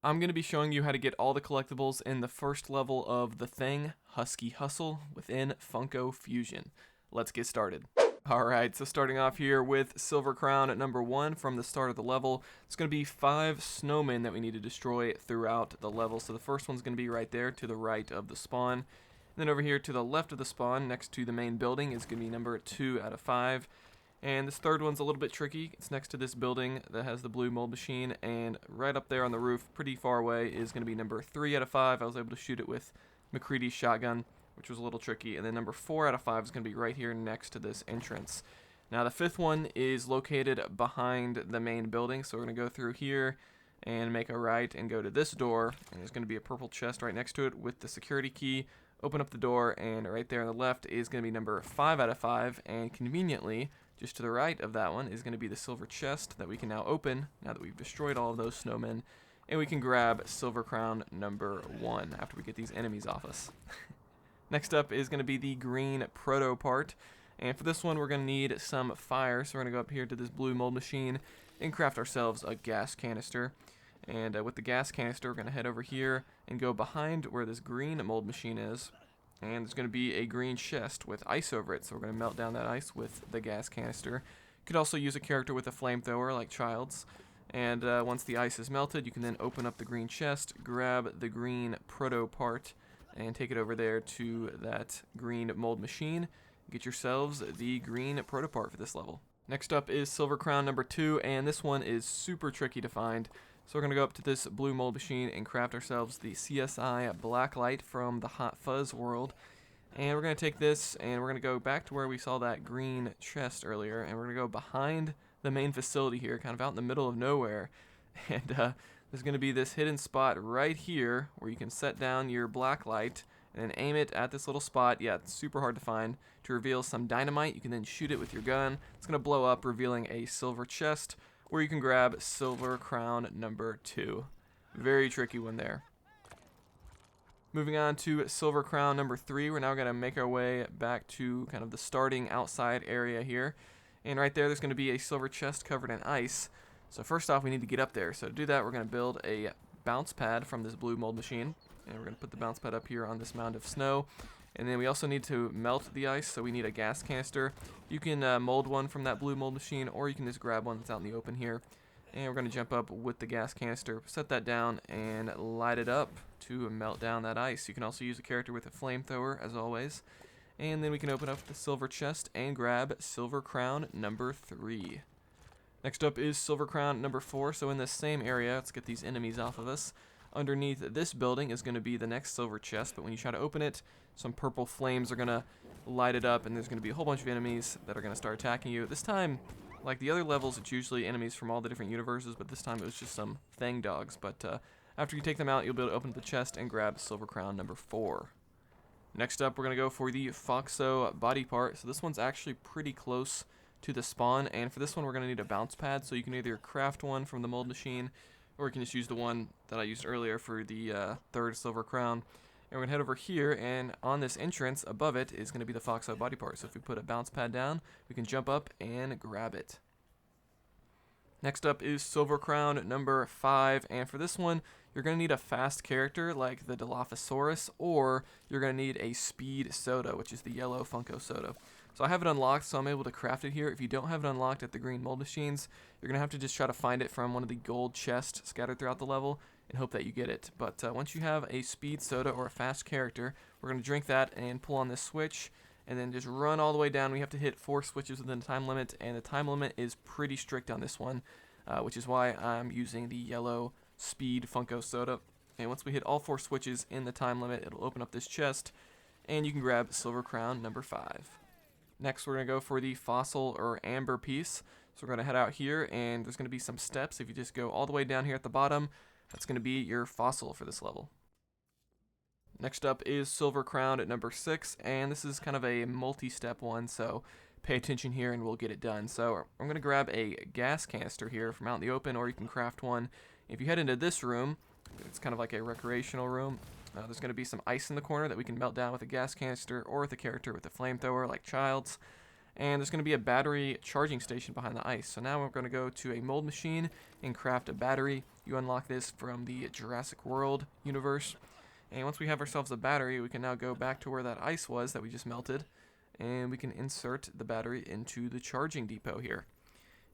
I'm going to be showing you how to get all the collectibles in the first level of the thing, Husky Hustle, within Funko Fusion. Let's get started. Alright, so starting off here with Silver Crown at number 1 from the start of the level. It's going to be 5 snowmen that we need to destroy throughout the level. So the first one's going to be right there to the right of the spawn. And then over here to the left of the spawn, next to the main building, is going to be number 2 out of 5. And this third one's a little bit tricky. It's next to this building that has the blue mold machine, and right up there on the roof, pretty far away, is going to be number 3 out of 5. I was able to shoot it with McCready's shotgun, which was a little tricky. And then number 4 out of 5 is going to be right here next to this entrance. Now the fifth one is located behind the main building, so we're going to go through here and make a right and go to this door, and there's going to be a purple chest right next to it with the security key. Open up the door, and right there on the left is going to be number 5 out of 5, and conveniently, just to the right of that one is going to be the silver chest that we can now open now that we've destroyed all of those snowmen, and we can grab Silver Crown number 1 after we get these enemies off us. Next up is going to be the green Protopart, and for this one we're going to need some fire, so we're going to go up here to this blue mold machine and craft ourselves a gas canister. And with the gas canister, we're going to head over here and go behind where this green mold machine is. And there's going to be a green chest with ice over it, so we're going to melt down that ice with the gas canister. You could also use a character with a flamethrower like Child's. And once the ice is melted, you can then open up the green chest, grab the green Protopart, and take it over there to that green mold machine. Get yourselves the green Protopart for this level. Next up is Silver Crown number 2, and this one is super tricky to find. So we're going to go up to this blue mold machine and craft ourselves the CSI Blacklight from the Hot Fuzz world. And we're going to take this and we're going to go back to where we saw that green chest earlier, and we're going to go behind the main facility here, kind of out in the middle of nowhere. And there's going to be this hidden spot right here where you can set down your blacklight and then aim it at this little spot. Yeah, it's super hard to find. To reveal some dynamite, you can then shoot it with your gun. It's going to blow up, revealing a silver chest where you can grab Silver Crown number 2. Very tricky one there. Moving on to Silver Crown number 3, we're now going to make our way back to kind of the starting outside area here. And right there's going to be a silver chest covered in ice. So first off, we need to get up there. So to do that, we're going to build a bounce pad from this blue mold machine. And we're going to put the bounce pad up here on this mound of snow. And then we also need to melt the ice, so we need a gas canister. You can mold one from that blue mold machine, or you can just grab one that's out in the open here. And we're going to jump up with the gas canister, set that down, and light it up to melt down that ice. You can also use a character with a flamethrower, as always. And then we can open up the silver chest and grab Silver Crown number 3. Next up is Silver Crown number 4, so in this same area, let's get these enemies off of us. Underneath this building is going to be the next silver chest, but when you try to open it, some purple flames are going to light it up, and there's going to be a whole bunch of enemies that are going to start attacking you. This time, like the other levels, it's usually enemies from all the different universes, but this time it was just some fang dogs. But after you take them out, you'll be able to open up the chest and grab Silver Crown number 4. Next up, we're going to go for the Foxxo Body part. So this one's actually pretty close to the spawn, and for this one we're going to need a bounce pad, so you can either craft one from the mold machine, or you can just use the one that I used earlier for the third Silver Crown. And we're going to head over here, and on this entrance above it is going to be the Foxxo Body part. So if we put a bounce pad down, we can jump up and grab it. Next up is Silver Crown number 5, and for this one, you're going to need a fast character like the Dilophosaurus, or you're going to need a speed soda, which is the yellow Funko soda. So I have it unlocked, so I'm able to craft it here. If you don't have it unlocked at the green mold machines, you're going to have to just try to find it from one of the gold chests scattered throughout the level and hope that you get it. But once you have a speed soda or a fast character, we're going to drink that and pull on this switch, and then just run all the way down. We have to hit 4 switches within the time limit, and the time limit is pretty strict on this one, which is why I'm using the yellow speed Funko soda. And once we hit all 4 switches in the time limit, it'll open up this chest, and you can grab Silver Crown number 5. Next, we're going to go for the fossil or amber piece. So we're going to head out here, and there's going to be some steps. If you just go all the way down here at the bottom, that's going to be your fossil for this level. Next up is Silver Crown at number 6, and this is kind of a multi-step one, so pay attention here and we'll get it done. So I'm going to grab a gas canister here from out in the open, or you can craft one. If you head into this room, it's kind of like a recreational room. There's going to be some ice in the corner that we can melt down with a gas canister or with a character with a flamethrower like Child's. And there's going to be a battery charging station behind the ice. So now we're going to go to a mold machine and craft a battery. You unlock this from the Jurassic World universe. And once we have ourselves a battery, we can now go back to where that ice was that we just melted, and we can insert the battery into the charging depot here.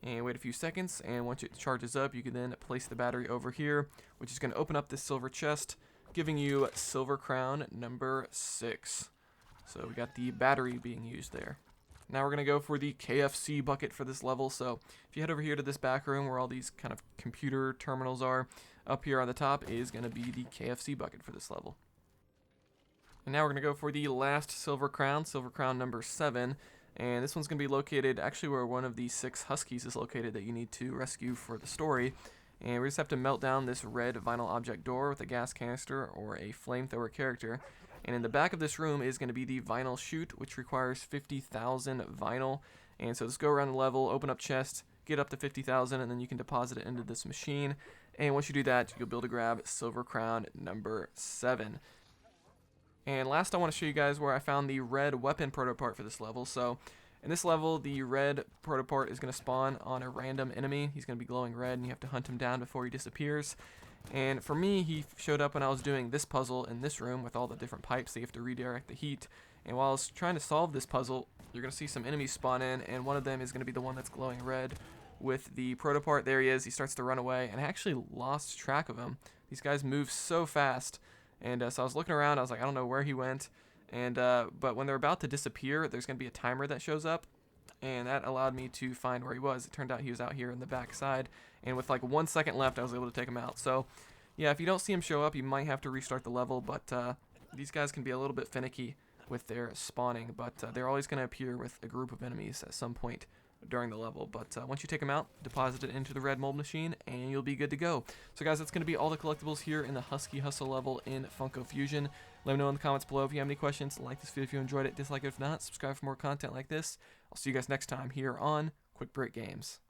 And wait a few seconds, and once it charges up, you can then place the battery over here, which is going to open up this silver chest, giving you Silver Crown number 6. So we got the battery being used there. Now we're going to go for the KFC bucket for this level. So if you head over here to this back room where all these kind of computer terminals are, up here on the top is going to be the KFC bucket for this level. And now we're going to go for the last Silver Crown number 7. And this one's going to be located actually where one of the 6 Huskies is located that you need to rescue for the story. And we just have to melt down this red vinyl object door with a gas canister or a flamethrower character. And in the back of this room is going to be the vinyl chute, which requires 50,000 vinyl. And so just go around the level, open up chest, get up to 50,000, and then you can deposit it into this machine. And once you do that, you'll be able to grab Silver Crown number 7. And last I want to show you guys where I found the red weapon Protopart for this level. So in this level, the red Protopart is going to spawn on a random enemy. He's going to be glowing red, and you have to hunt him down before he disappears. And for me, he showed up when I was doing this puzzle in this room with all the different pipes that you have to redirect the heat. And while I was trying to solve this puzzle, you're going to see some enemies spawn in, and one of them is going to be the one that's glowing red with the Protopart. There he is. He starts to run away, and I actually lost track of him. These guys move so fast. And so I was looking around, I was like, I don't know where he went. And but when they're about to disappear, there's going to be a timer that shows up. And that allowed me to find where he was. It turned out he was out here in the back side. And with like 1 second left, I was able to take him out. So, yeah, if you don't see him show up, you might have to restart the level. But these guys can be a little bit finicky with their spawning. But they're always going to appear with a group of enemies at some point during the level. But once you take them out, deposit it into the red mold machine, and you'll be good to go. So guys, that's going to be all the collectibles here in the Husky Hustle level in Funko Fusion. Let me know in the comments below if you have any questions. Like this video if you enjoyed it, dislike it if not, subscribe for more content like this. I'll see you guys next time here on Quick Break Games.